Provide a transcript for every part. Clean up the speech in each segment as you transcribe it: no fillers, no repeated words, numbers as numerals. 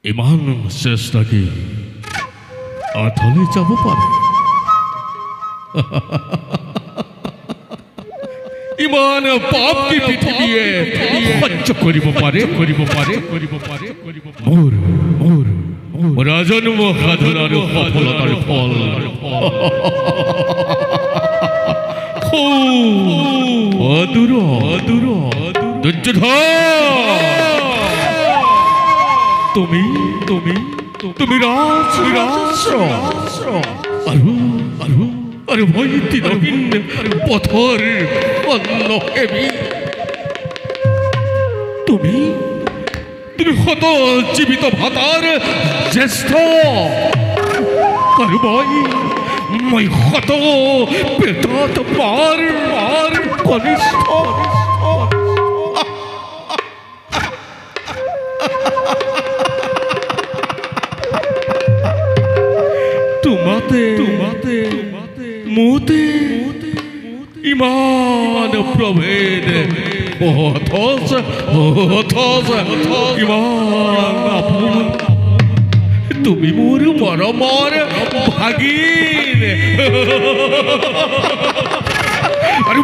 ইমান চেষ্টা কি আঠলে যাব পাৰে ইমান পাপ কি পৃথিৱীয়ে সহ্য কৰিব পাৰে মোৰ আজন্ম সাধনাৰ সফলতাৰ ফল অদূৰ দুৰ্যোধন তুমি ৰাজ আৰু মই দিনহীন পথৰ অন্নসেৱী তুমি শত জীৱিত ভাতাৰ জ্যেষ্ঠ আৰু মই শত পেটত মাৰ কনিষ্ঠ মোতে ইমান প্ৰভেদ অথচ ইমান আপোন তুমি মোৰ মৰমৰ ভাগিন আৰু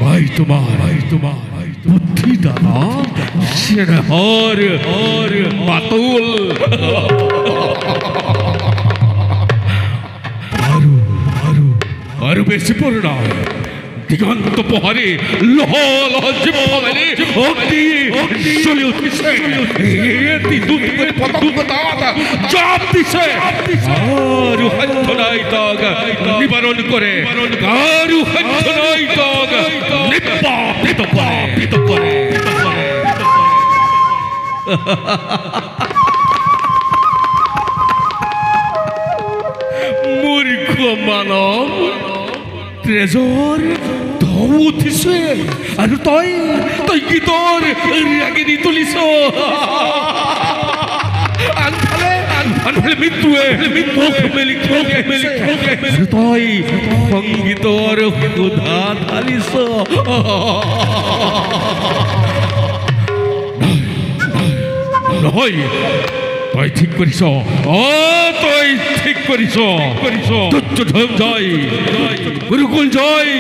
মই তোমাৰ বুদ্ধি দানা স্নেহৰ মাতুল আৰু বেছি পূৰ্ণ দিগন্ত পোহৰে লহ জীৱ মেলি অগ্নি জ্বলি উঠিছে জাপ দিছে আৰু সাধ্য নাই তাক নিবাৰণ কৰে আৰু সাধ্য নাই তাক নিপাতিত কৰে মূৰ্খ মানৱ তেজৰ ঢৌ উঠিছে আৰু তই গীতৰ ৰাগিনী তুলিছ আনফালে মৃত্যুৱে আৰু তই সংগীতৰ সুধা ঢালিছ নহয় তই ঠিক কৰিছ দুৰ্যোধন জয় গুৰুকুল জয়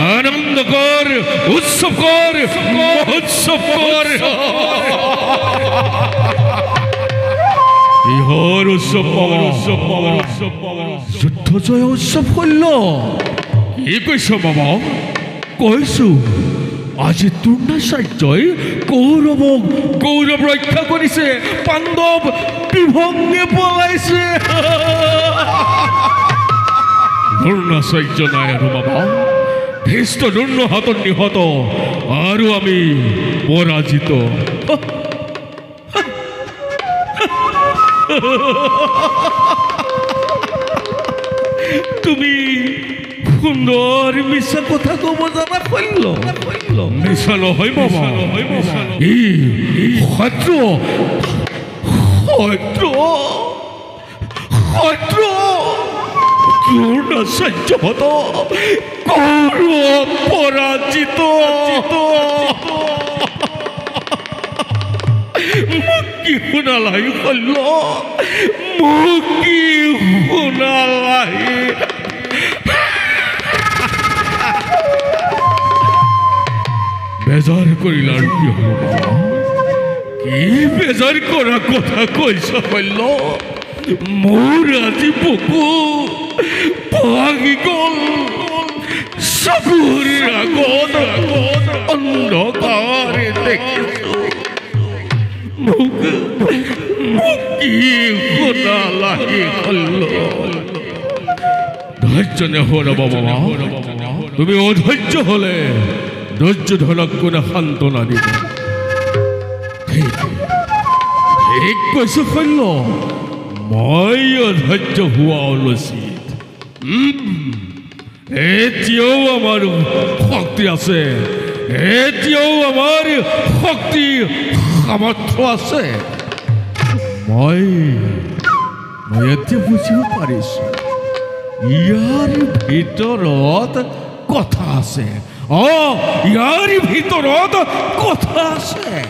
আনন্দ কৰ উৎসৱ কৰ মহোৎসৱ কৰ ইহৰ উৎসৱ যুদ্ধ জয় উৎসৱ কৰিল কি কৈছ বাবা কৈছো আজি দ্ৰোণাচাৰ্যই কৌৰৱ ৰক্ষা কৰিছে পাণ্ডৱ বিভংগে পলাইছে দ্ৰোণাচাৰ্য নাই আৰু বাবা ভীষ্ট দ্ৰোণ হাতত নিহত আৰু আমি পৰাজিত তুমি সুন্দৰ মিছা কথা ক'ব জানা কইল মিছা নহয় বাবা শত্ৰু দ্ৰোণাচাৰ্যহঁত কৌৰৱ পৰাজিত মোক কি শুনালাই কইল মোক কি শুনালাই বেজাৰ কৰিলাৰ কি হ'ব কি বেজাৰ কৰা কথা কৈছ কইল মোৰ আজি বুকু ভাঙি গ'ল চকুৰ আগত অন্ধকাৰে দেখিছো মোক কি শুনালাই কইল ধৈৰ্য নেহৰা বাবা তুমি অধৈৰ্য হলে দুৰ্যোধনক কোনে সান্তনা দিব ঠিক কৈছো শল্য মই অধৈৰ্য হোৱা উচিত এতিয়াও আমাৰ শক্তি আছে এতিয়াও আমাৰ শক্তি সামৰ্থ্য আছে মই এতিয়া বুজিব পাৰিছো ইয়াৰ ভিতৰত কথা আছে ইয়াৰ ভিতৰত কথা আছে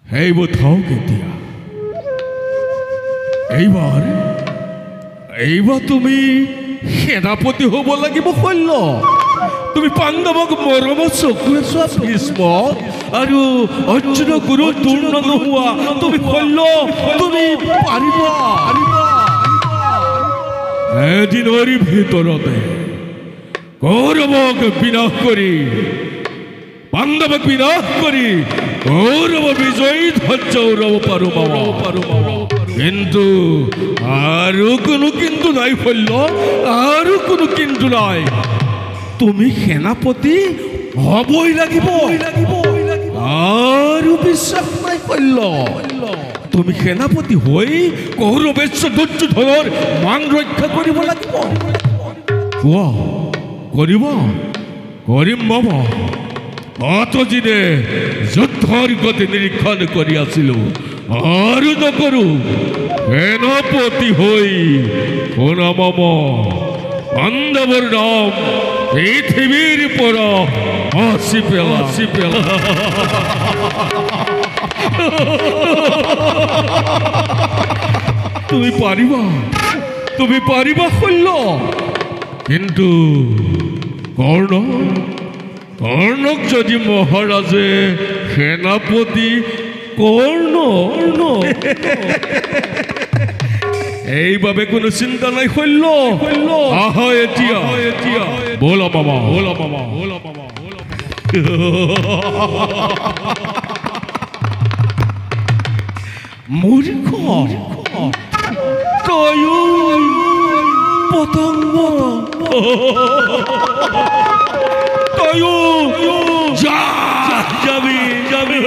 সেইবোৰ থাওক এতিয়া। এইবাৰ তুমি সেনাপতি হ'ব লাগিব শল্য। তুমি পাণ্ডৱক মৰমৰ চকুৰে চোৱা ভীষ্ম, আৰু অৰ্জুন গুৰু দুৰ্ণ নোহোৱা তুমি শল্য। তুমি পাৰিবা। এদিনৰ ভিতৰতে কৌৰৱক বিনাশ কৰি, পাণ্ডৱক বিনাশ কৰি কৌৰৱ বিজয়ী ধ্বজ উৰাব পাৰো পাৰো। কিন্তু আৰু কোনো কিন্তু নাই শল্য, আৰু কোনো কিন্তু নাই। তুমি সেনাপতি হবই লাগিব। আৰু বিশ্বাস নাই শল্য, তুমি সেনাপতি হৈ কৌৰৱেশ্ব দুৰ্যোধনৰ মান ৰক্ষা কৰিব লাগিব। কৰিম বাবা। অতদিনে যুদ্ধৰ গতি নিৰীক্ষণ কৰি আছিলো, আৰু নকৰো। সেনাপতি হৈ শুনা মামা, পাণ্ডৱৰ নাম পৃথিৱীৰ পৰা মচি পেলা। তুমি পাৰিবা শল্য। কিন্তু কৰ্ণক যদি মহাৰাজে সেনাপতি কৰ্ণ, এইভাবে কোনো চিন্তা নাই শল্য। আহা এতিয়া বলা মামা। মূৰ্খ, তয়ো পতংগ, তয়ো যাবি।